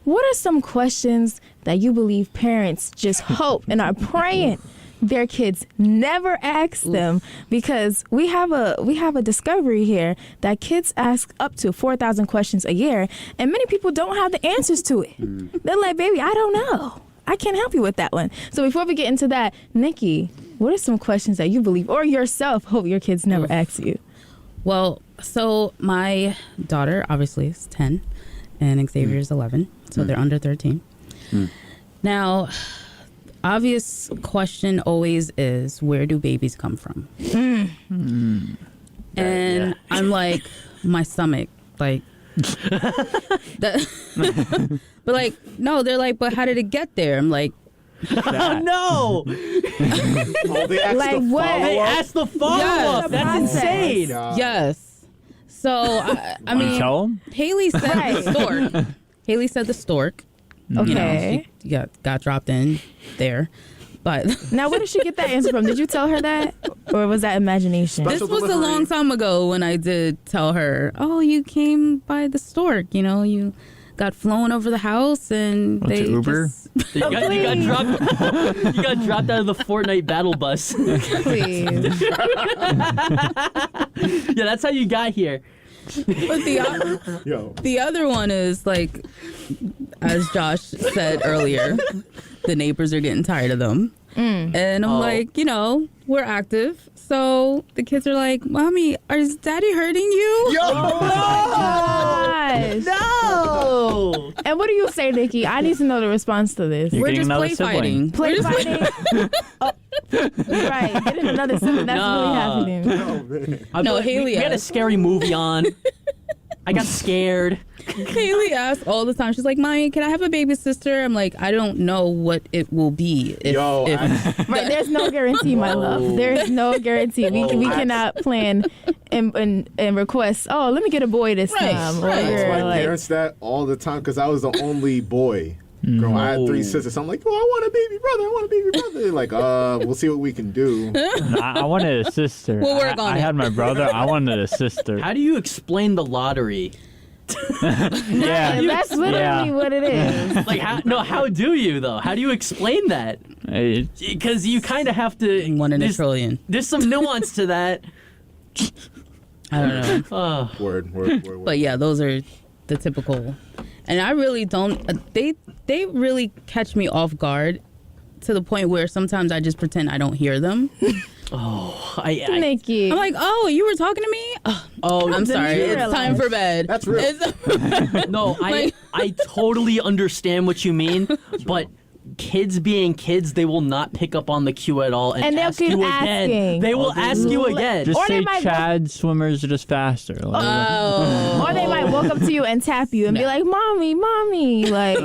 what are some questions that you believe parents just hope and are praying their kids never ask them? Because we have a discovery here that kids ask up to 4,000 questions a year, and many people don't have the answers to it. They're like, baby, I don't know. I can't help you with that one. So before we get into that, Nikki, what are some questions that you believe or yourself hope your kids never ask you? Well, so my daughter obviously is 10 and Xavier is 11, so they're under 13. Now, obvious question always is, where do babies come from? And I'm like, my stomach, like, that, but like, no, they're like, but how did it get there? I'm like, oh no! They asked Like the what? follow-up? They asked the follow-up. Yes. That's insane. yes. So, I mean, tell 'em? Haley said the stork. Haley said the stork. Okay. You know, she got dropped in there. But Now, where did she get that answer from? Did you tell her that? Or was that imagination? this was a long time ago when I did tell her, oh, you came by the stork. You know, you got flown over the house and What's they it, Uber? just- You got dropped. You got dropped out of the Fortnite battle bus. Please. Yeah, that's how you got here. But Yo. the other one is like, as Josh said earlier, the neighbors are getting tired of them. And I'm like, you know, we're active. So the kids are like, Mommy, is Daddy hurting you? Yo! Gosh. No. And what do you say, Nikki? I need to know the response to this. You're We're getting just another play sibling. fighting. Play fighting. Oh, right. Getting another sibling. That's really happening. Oh, man. No, Haley We had a asked. scary movie on. I got scared. Haley asks all the time. She's like, Mommy, can I have a baby sister? I'm like, I don't know what it will be. If, Yo, Right. There's no guarantee, my love. There is no guarantee. We cannot plan and request, oh, let me get a boy this Right, time. right. Or I ask my like, parents that all the time because I was the only boy. Girl, I had 3 sisters. So I'm like, oh, I want a baby brother. I want a baby brother. They're like, we'll see what we can do. I wanted a sister. We'll work on I it. had my brother. I wanted a sister. How do you explain the lottery? Yeah. that's literally Yeah. what it is. Like, how do you though? How do you explain that? Because you kind of have to. 1 in a there's- trillion. There's some nuance to that. I don't know. Oh, Word. But yeah, those are the typical. And I really don't. They really catch me off guard to the point where sometimes I just pretend I don't hear them. Nikki. I'm like, oh, you were talking to me? Oh, I'm sorry. you It's realize? time for bed. That's real. no, Like- I totally understand what you mean, but kids being kids, they will not pick up on the cue at all and they'll ask keep you asking. again. They will ask you again. Just Or they say might- Chad swimmers are just faster. Like, Oh. Or they might walk up to you and tap you and be like, Mommy. Like,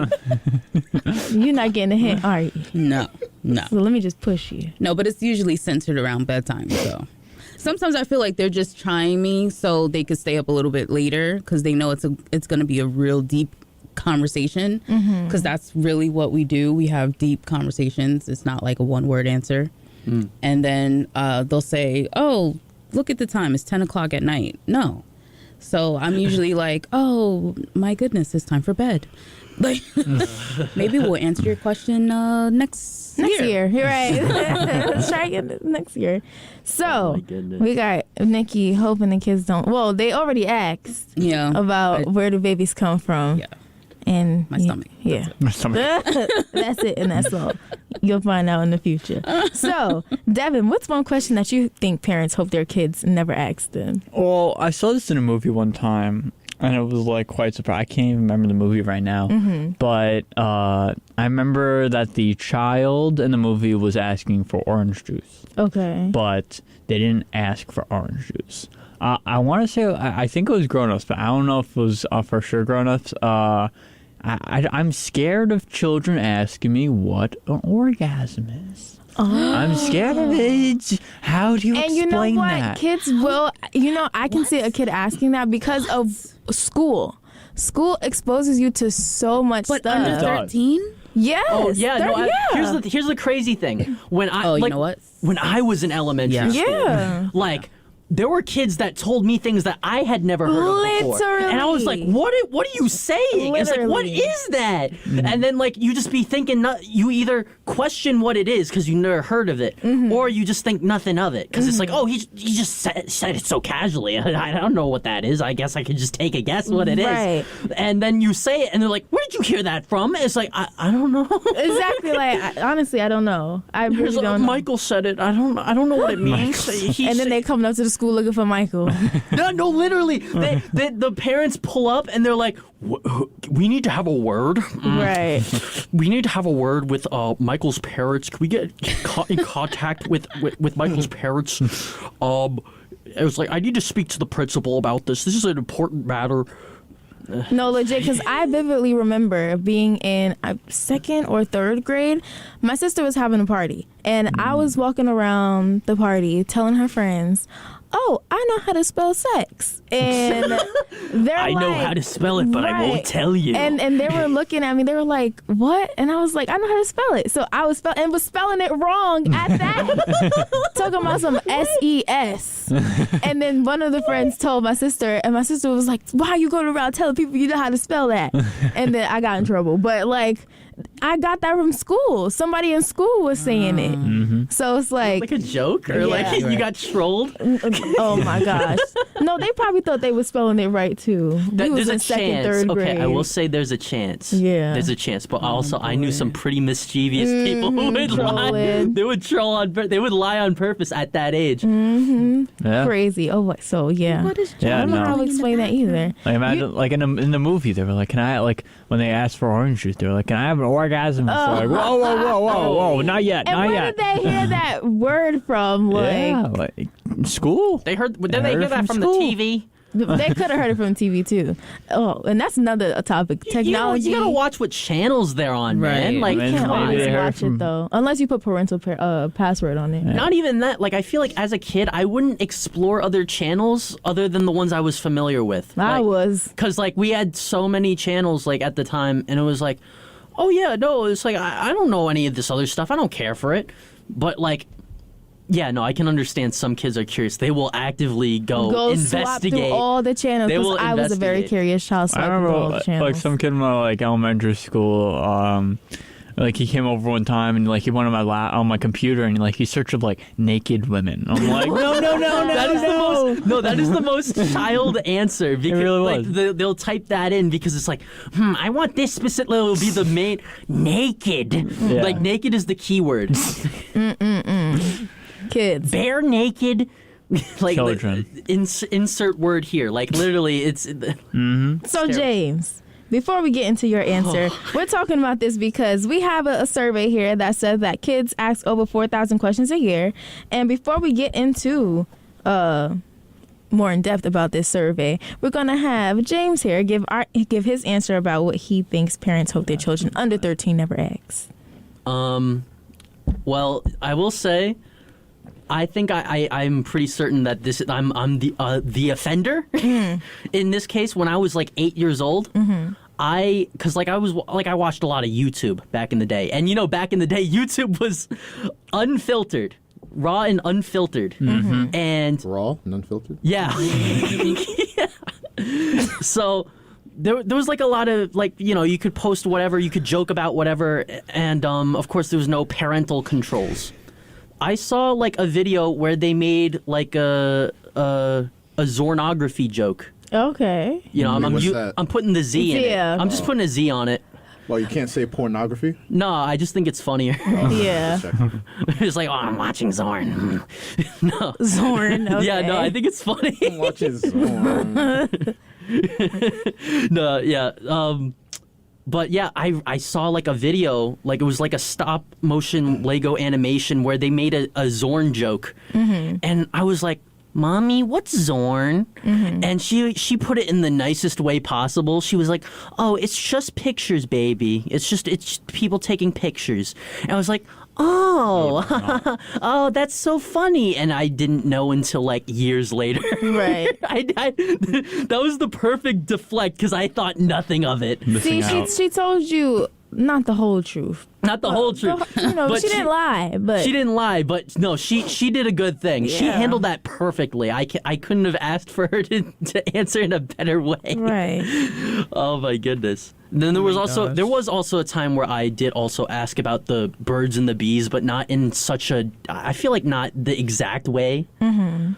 you're not getting a hint, are you? No. So let me just push you. No, but it's usually centered around bedtime, so. Sometimes I feel like they're just trying me so they could stay up a little bit later because they know it's going to be a real deep conversation because that's really what we do. We have deep conversations. It's not like a one-word answer. And then they'll say, oh, look at the time. It's 10 o'clock at night. No. So I'm usually like, oh, my goodness, it's time for bed. Like, maybe we'll answer your question next year. You're right. Let's try again next year. So we got Nikki hoping the kids don't. Well, they already asked about where do babies come from. Yeah. And My stomach. Yeah. my stomach. That's it, and that's all. You'll find out in the future. So, Devin, what's one question that you think parents hope their kids never ask them? Well, I saw this in a movie one time, and it was like quite surprising. I can't even remember the movie right now, but I remember that the child in the movie was asking for orange juice, Okay. but they didn't ask for orange juice. I want to say, I think it was grown-ups, but I don't know if it was for sure grown-ups. I'm scared of children asking me what an orgasm is. I'm scared of it. How do you And explain you know what? that? Kids will, I can see a kid asking that because of school. School exposes you to so much But stuff. under 13? Yes. Oh yeah, no. yeah. Here's the crazy thing. When I you know what? When I was in elementary school, Yeah. like there were kids that told me things that I had never heard of before. Literally. And I was like, what are you saying? It's like, what Literally. is that? And then like you just be thinking, you either question what it is because you never heard of it, or you just think nothing of it because it's like, oh, he just said it so casually. I don't know what that is. I guess I could just take a guess what it is. Right. And then you say it and they're like, where did you hear that from? It's like, I don't know. Exactly. Like, honestly, I don't know. I really It's like, don't know. Michael said it. I don't know what it means. And then they come up to the school looking for Michael. No, literally. The parents pull up and they're like, we need to have a word. Right. We need to have a word with Michael's parents. Can we get in contact with Michael's parents? It was like, I need to speak to the principal about this. This is an important matter. No, legit, because I vividly remember being in second or third grade. My sister was having a party, and I was walking around the party telling her friends, oh, I know how to spell sex. And they're I know how to spell it, but I won't tell you. And they were looking at me. They were like, what? And I was like, I know how to spell it. So I was spelling it wrong at that. Talking about some SES. And then one of the friends told my sister, and my sister was like, why are you going around telling people you know how to spell that? And then I got in trouble. But like, I got that from school. Somebody in school was saying it. So it's like a joke? Or like you got trolled? oh my gosh. No, they probably thought they were spelling it right too. We was There's in a second, chance. third grade. Okay, I will say there's a chance. Yeah. There's a chance. But also, I knew some pretty mischievous people who would lie. trolling. They would troll they would lie on purpose at that age. Yeah. Crazy. Oh, so yeah. What is Yeah, I don't know no. how to explain that either. Like imagine, like in the movie, they were like, "Can I?" Like when they asked for orange juice, they were like, "Can I have an orgasm?" It's like, whoa, not yet, And not where yet. did they hear that word from? Like, Yeah, like school. Did they heard hear it that from from school. the TV? they could have heard it from TV too. Oh, and that's another topic. Technology. You gotta watch what channels they're on, man. Right. Like, Man, Can't come on. maybe always they heard watch from- it though, unless you put parental password on it. Not even that. Like, I feel like as a kid, I wouldn't explore other channels other than the ones I was familiar with. I was. Because, like, we had so many channels, like, at the time, and it was like, oh, yeah, no, it's like, I don't know any of this other stuff. I don't care for it. But, like, yeah, no, I can understand some kids are curious. They will actively go Swap investigate. through all the channels. They 'Cause will I was a very investigate. curious child. So I I through all remember the like channels. some kid in my like elementary school. Like he came over one time and like he went on my computer and like he searched up like naked women. I'm like, no. That is the most child answer. Because, really was. Like, they'll type that in because it's like, I want this specifically will be the main naked. Yeah. Like naked is the keyword. Kids. Bare naked. Like Children. Insert word here. Like literally, it's. So James, before we get into your answer, we're talking about this because we have a survey here that says that kids ask over 4,000 questions a year. And before we get into more in depth about this survey, we're gonna have James here give his answer about what he thinks parents hope their children under 13 never ask. Well, I will say, I think I'm pretty certain that I'm the offender in this case. When I was like 8 years old, I watched a lot of YouTube back in the day, and you know, back in the day, YouTube was unfiltered, raw and unfiltered, and Raw and unfiltered. yeah. So there was like a lot of like, you know, you could post whatever, you could joke about whatever, and of course there was no parental controls. I saw like a video where they made like a zornography joke. Okay. You know, What's that? I'm putting the Z in it. Yeah. I'm just putting a Z on it. Well, you can't say pornography. No, I just think it's funnier. Yeah. It's like, oh, I'm watching Zorn. No. Zorn. Okay. Yeah, no, I think it's funny. Watch his own. No, yeah. But yeah, I saw like a video, like it was like a stop motion Lego animation where they made a Zorn joke. And I was like, Mommy, what's Zorn? And she put it in the nicest way possible. She was like, oh, it's just pictures, baby. It's just people taking pictures. And I was like, oh, oh, that's so funny. And I didn't know until like years later. Right. That was the perfect deflect because I thought nothing of it. See, Missing out. she told you not the whole truth. Not the whole truth. But she didn't lie. But she didn't lie, but no, she did a good thing. She Yeah. handled that perfectly. I couldn't have asked for her to answer in a better way. right. Oh my goodness. Then there was also a time where I did also ask about the birds and the bees, but not in such a, I feel like not the exact way. Mm-hmm.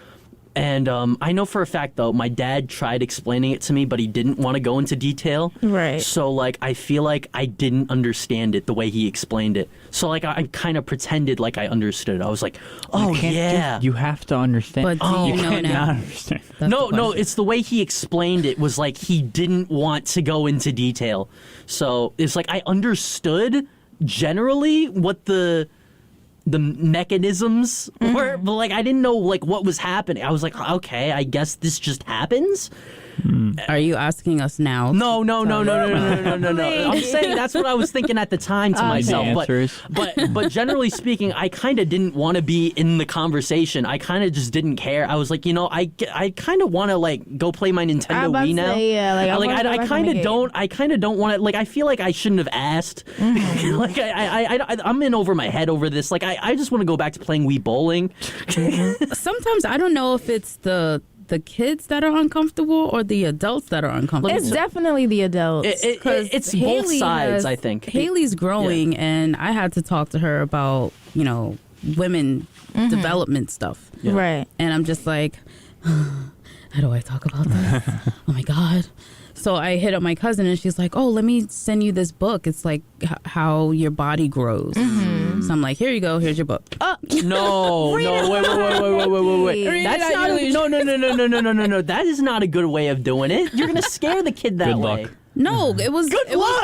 And I know for a fact, though, my dad tried explaining it to me, but he didn't want to go into detail. Right. So, like, I feel like I didn't understand it the way he explained it. So, like, I kind of pretended like I understood. I was like, oh, yeah. You have to understand. But do you know can't now? not understand. That's No, the question. it's the way he explained it was like he didn't want to go into detail. So, it's like I understood generally what the mechanisms were, but like I didn't know like what was happening. I was like, okay, I guess this just happens. Are you asking us now? No. I'm saying that's what I was thinking at the time to myself. The But, answer is- but generally speaking, I kind of didn't want to be in the conversation. I kind of just didn't care. I was like, I kind of want to like go play my I Nintendo about Wii to now. say, yeah, like, I wanna go I back on kind the of game. don't. I kind of don't want to. Like I feel like I shouldn't have asked. Like I'm in over my head over this. Like I just want to go back to playing Wii bowling. Sometimes I don't know if it's the kids that are uncomfortable or the adults that are uncomfortable. It's definitely the adults. It's both Haley sides, I think. Haley's growing, and I had to talk to her about, women development stuff. Right. And I'm just like, how do I talk about this? Oh my God. So I hit up my cousin and she's like, oh, let me send you this book. It's like how your body grows. So I'm like, here you go. Here's your book. No, wait. Read That's not no. That is not a good way of doing it. You're gonna scare the kid that Good way. luck. No, it was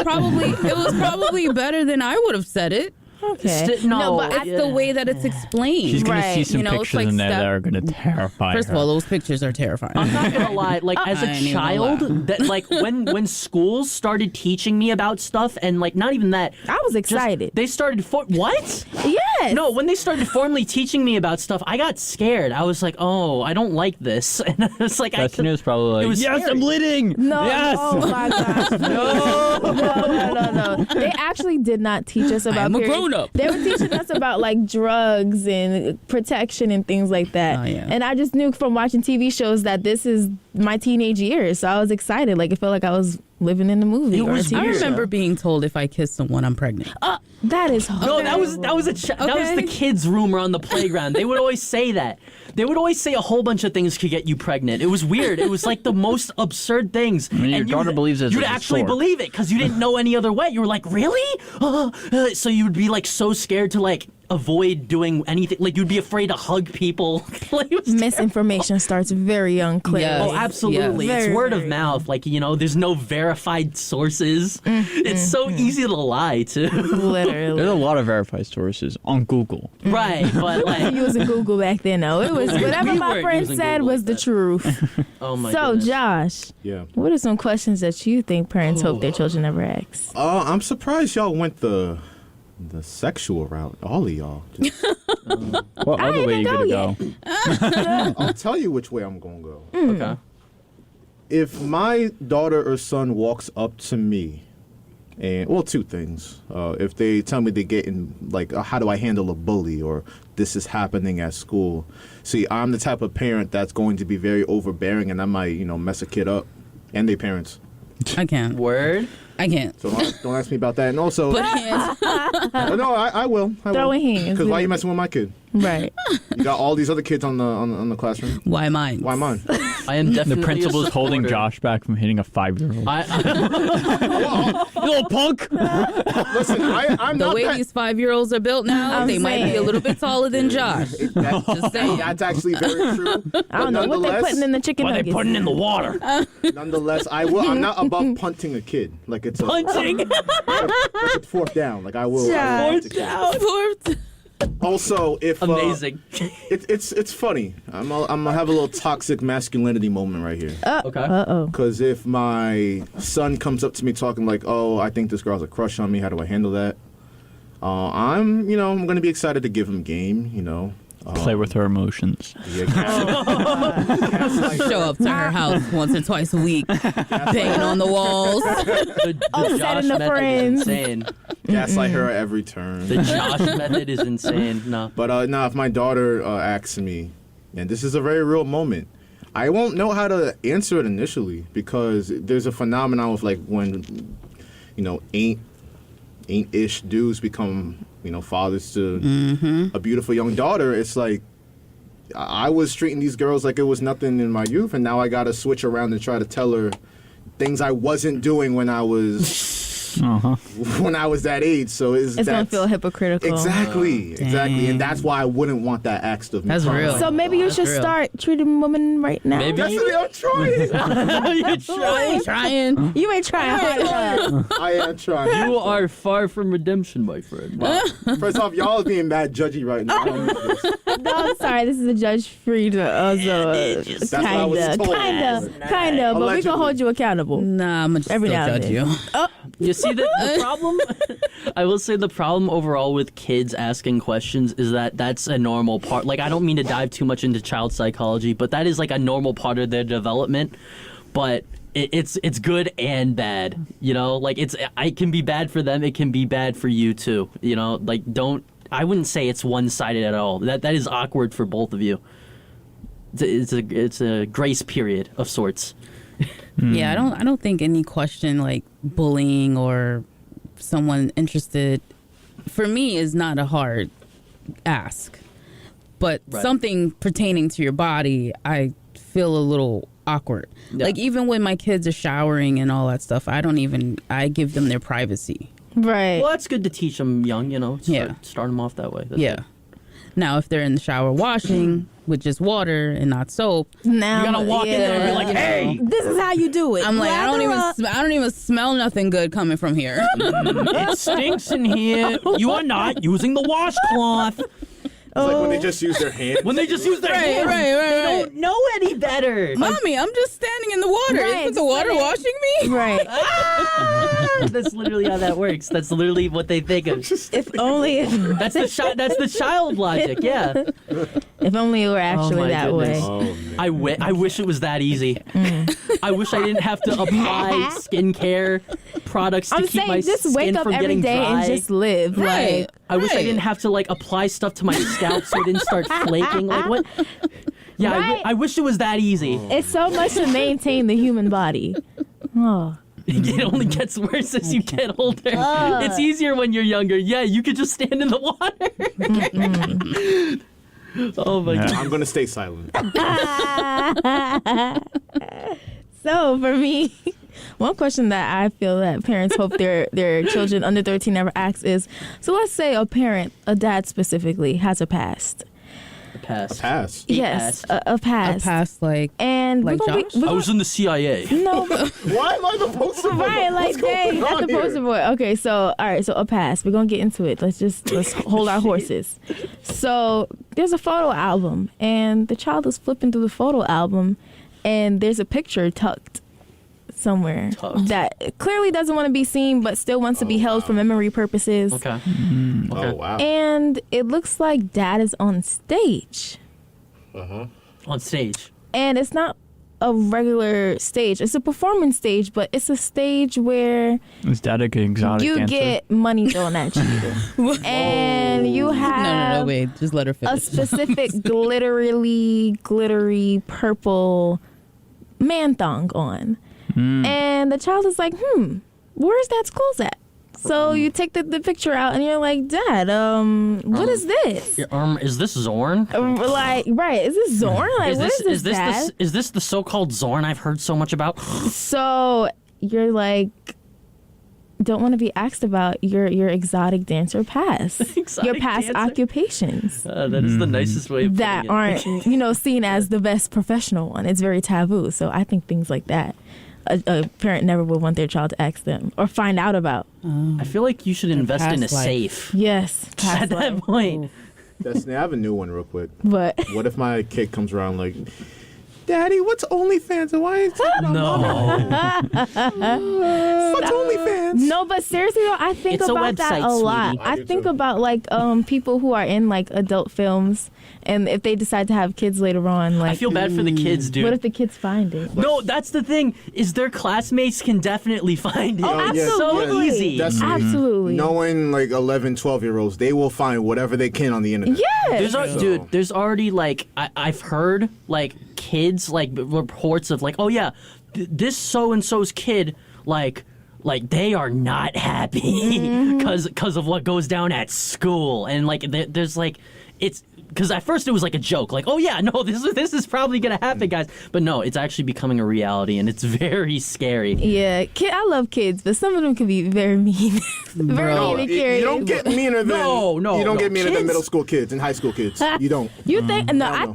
probably better than I would have said it. Okay. No, but That's the way that it's explained. She's gonna see Right. some It's pictures like in there that are gonna terrify First her. of all, those pictures are terrifying. I'm not gonna lie. Like as I a ain't even child, gonna lie. that like when schools started teaching me about stuff, and like not even that. I was excited. They started what? Yes. No, when they started formally teaching me about stuff, I got scared. I was like, oh, I don't like this, and it's like Destiny was probably like, It was yes, scary. I'm bleeding. No. Yes. Oh my gosh. No. They actually did not teach us about am a period. grown-up. They were teaching us about like drugs and protection and things like that. Oh, yeah. And I just knew from watching TV shows that this is my teenage years. So I was excited. Like it felt like I was living in the movie. It or a was TV I weird. remember being told if I kiss someone, I'm pregnant. That is No, horrible. that was that was Okay. the kids' rumor on the playground. They would always say that. They would always say a whole bunch of things could get you pregnant. It was weird. It was like the most absurd things. mean, your And you daughter would- believes it's You'd a actually sword. believe it because you didn't know any other way. You were like, really? So you would be like so scared to like avoid doing anything. Like you'd be afraid to hug people. Like, it was Misinformation starts very young, clearly. Yes. Oh, absolutely. Yes. It's Very, word of very mouth. Like, there's no verified sources. It's so easy to lie, too. There's Literally. a lot of verified sources on Google. Right, but like, Using Google back then, though. It was whatever We my weren't friend using said Google was like the that. truth. oh my So, goodness. Josh, Yeah. what are some questions that you think parents hope their children never ask? I'm surprised y'all went the sexual route. All of y'all. Just- What I other ain't way you even gonna go go? I'll tell you which way I'm gonna go. Okay. If my daughter or son walks up to me, and well, two things. If they tell me they get in, like, how do I handle a bully, or this is happening at school. See, I'm the type of parent that's going to be very overbearing, and I might, mess a kid up, and their parents. I can't. Word? I can't. So don't ask me about that. And also, But hands. no, I will. Throwing hands. Because why are you messing with my kid? Right. You got all these other kids on the classroom. Why mine? Why mine? I am definitely The principal a is holding supporter. Josh back from hitting a 5-year-old. I, You little punk! Listen, I'm The not way that. these 5-year-olds are built now, I'm they might be a saying. little bit taller than Josh. Just saying. That's actually very true. I don't know what they're putting in the chicken what are they nuggets. putting in the water? Nonetheless, I'm not above punting a kid. Like it's a Punching? like it's fourth down. Like I will. punch a kid. Fourth. Also, if Amazing. it's funny. I'm gonna have a little toxic masculinity moment right here. Okay. Uh-oh. Because if my son comes up to me talking like, "Oh, I think this girl has a crush on me. How do I handle that?" I'm going to be excited to give him game. Play with her emotions. Yeah, gaslight Show up to her house once or twice a week, banging on the walls. The Upsetting Josh the method friends. is insane. gaslight her at every turn. The Josh method is insane. No. But now, if my daughter asks me, and this is a very real moment, I won't know how to answer it initially because there's a phenomenon of like when, ain't-ish dudes become, fathers to a beautiful young daughter. It's like I was treating these girls like it was nothing in my youth, and now I got to switch around and try to tell her things I wasn't doing when I was. When I was that age, so It's gonna feel hypocritical. Exactly, and that's why I wouldn't want that asked of me. That's real. So maybe you should start treating women right now. Maybe Definitely, I'm trying. You're trying. You ain't trying hard enough. I am trying. You are far from redemption, my friend. Wow. First off, y'all are being mad judgy right now. No, I'm sorry. This is a judge-free. That's what I was told. Kinda. But we Allegedly. gonna hold you accountable. Nah, I'm gonna Every still now and judge then. you. You see the problem? I will say the problem overall with kids asking questions is that that's a normal part. Like, I don't mean to dive too much into child psychology, but that is like a normal part of their development. But it's good and bad. Like it can be bad for them. It can be bad for you too. Like I wouldn't say it's one-sided at all. That is awkward for both of you. It's a grace period of sorts. Yeah, I don't think any question like bullying or someone interested for me is not a hard ask. But Right. something pertaining to your body, I feel a little awkward. Yeah. Like even when my kids are showering and all that stuff, I give them their privacy. Right. Well, that's good to teach them young. Yeah. Start them off that way. That's Yeah. good. Now, if they're in the shower washing with just water and not soap, Now You gotta walk in there and be like, "Hey, this is how you do it. I'm like, I Lather up. don't even smell nothing good coming from here. it stinks in here. You are not using the washcloth." It's like when they just use their hand. When they just use their hands, right. they don't know any better. Mommy, I'm just standing in the water. Right, Isn't the water just washing me? Right. That's literally how that works. That's literally what they think of. If only. That's the child logic. Yeah. If only it were actually my that goodness. way. Oh, man. I wish it was that easy. I wish I didn't have to apply skincare products to I'm keep my saying just skin wake up from every getting day dry. and just live. Right. I wish I Right. didn't have to apply stuff to my scalp so it didn't start flaking. Like what? Yeah, Right. I wish it was that easy. Like, it's so much to maintain the human body. Oh. It only gets worse as you get older. It's easier when you're younger. Yeah, you could just stand in the water. Oh my god. I'm gonna stay silent. So for me, one question that I feel that parents hope their children under 13 never ask is, so let's say a parent, a dad specifically, has a past. Pass. Pass. Yes, passed. a past. Past like And Like we're gonna Josh? be, I was in the CIA. no, Why am I the poster boy? right, like What's going dang, that's on the poster here? boy. Okay, so all right, so a pass. We're gonna get into it. Let's hold our horses. So there's a photo album, and the child is flipping through the photo album, and there's a picture tucked somewhere Tucked. that clearly doesn't want to be seen, but still wants to be held for memory purposes. Okay. Oh wow. And it looks like dad is on stage, On stage. and it's not a regular stage. It's a performance stage, but it's a stage where Is that an exotic you answer? get money thrown at you, and you have no, wait, just let her a finish. specific glittery purple man thong on, and the child is like, where's dad's clothes at? So you take the picture out, and you're like, Dad, what is this? Your arm is this Zorn? Like, right? Is this Zorn? Like, what is this, Dad? Is this the so-called Zorn I've heard so much about? So you're like, don't want to be asked about your exotic dancer past, Exotic your past dancer? occupations That is the nicest way of that putting it. aren't seen as the best professional one. It's very taboo. So I think things like that, a parent never would want their child to ask them or find out about. I feel like you should invest in a past life. safe. Yes, At past that life. point. Destiny, I have a new one real quick. But What if my kid comes around like, Daddy, what's OnlyFans? And why is What's OnlyFans? No, but seriously though, I think It's a about that website, a lot. sweetie. I I do think too. about like people who are in like adult films, and if they decide to have kids later on, like I feel bad for the kids, dude. what if the kids find it? No, that's the thing. Is their classmates can definitely find it. Oh, It's so absolutely. easy. That's Absolutely. knowing like 11, 12-year-olds, they will find whatever they can on the internet. Yeah. There's already like I've heard like kids like reports of like, oh yeah, this so and so's kid like they are not happy because of what goes down at school, and like there's like it's. Because at first it was like a joke, like, oh yeah, no, this is probably gonna happen, guys. But no, it's actually becoming a reality, and it's very scary. Yeah, I love kids, but some of them can be very mean. Very Bro, mean and curious. You don't get meaner than No, you don't get meaner than kids- middle school kids and high school kids. You don't. You think? No, hell no. I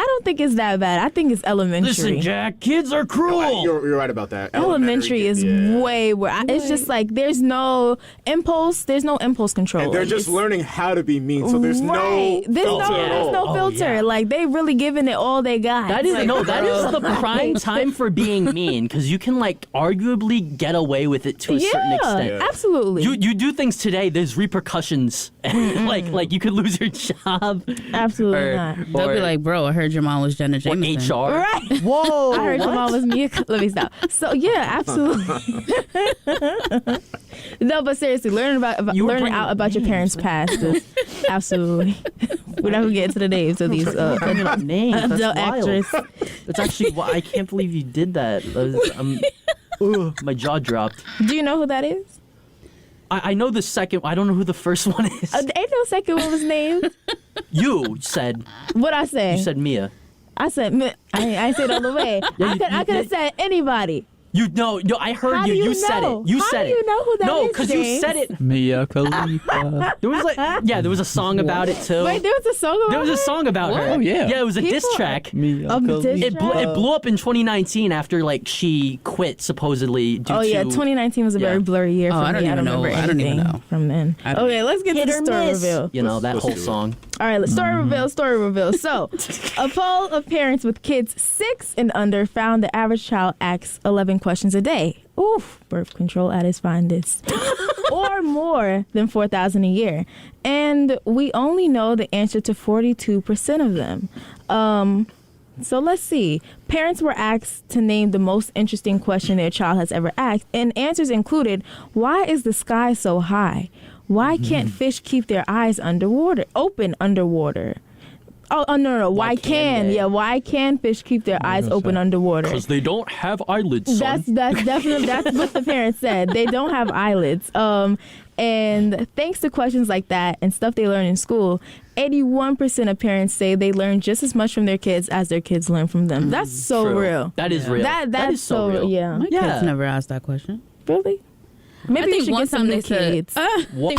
don't think it's that bad. I think it's elementary. Listen, Jack, kids are cruel. You're right about that. Elementary is yeah. way where it's just like there's no impulse control. And they're just learning how to be mean, so there's no right. There's filter at there's all. no Oh, filter. yeah. Like they really giving it all they got. That is Like, that is the prime time for being mean, because you can like arguably get away with it to a certain extent. Yeah. Absolutely. You do things today, there's repercussions. like you could lose your job. Absolutely or, not. They'll or, be like, bro, I heard your mom was Jenna or Jameson. HR. Right. Whoa. I heard your what? mom was me. Let me stop. So yeah, absolutely. No, but seriously, learning You were learning bringing out about your parents' past is absolutely. We're not gonna get into the names of these Bringing up names. That's adult wild. actress. That's actually why I can't believe you did that. My jaw dropped. Do you know who that is? I know the second. I don't know who the first one is. Ain't no second one was named. You said What I say? you said Mia. I said I said all the way. Yeah, I could have said anybody. You no, I heard How you. do you You said know? it. You How said do it. you know who that no, is, because you James? said it. Mia Khalifa. There was there was a song about it too. Wait, there was a song about There was a her? song about her. Oh, yeah. Yeah, it was a diss People- track. Mia diss Khalifa. It blew up in 2019 after like she quit supposedly due Oh yeah, to 2019 was a very Yeah. blurry year for Oh, me. I don't even know. remember I don't even anything know. from then. I don't- Okay, let's get to Hit the or story miss. reveal. You know that Let's whole do it. song. All right, story reveal. So, a poll of parents with kids 6 and under found the average child asks 11 questions a day. Oof, birth control at its finest. Or more than 4,000 a year. And we only know the answer to 42% of them. So let's see. Parents were asked to name the most interesting question their child has ever asked, and answers included, why is the sky so high? Why can't fish keep their eyes open underwater? Oh, no. Why can fish keep their eyes open underwater? Because they don't have eyelids, son. That's definitely that's what the parents said. They don't have eyelids. And thanks to questions like that and stuff they learn in school, 81% of parents say they learn just as much from their kids as their kids learn from them. That's so True. real. That is real. That is so real. yeah. My Yeah. kids never asked that question. Really? Maybe I you think should one get some time new they said, kids. What?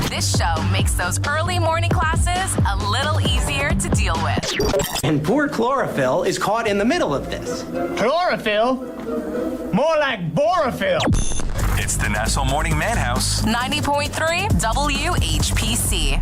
This show makes those early morning classes a little easier to deal with. And poor chlorophyll is caught in the middle of this. Chlorophyll? More like borophyll. It's the Nassau Morning Madhouse. 90.3 WHPC.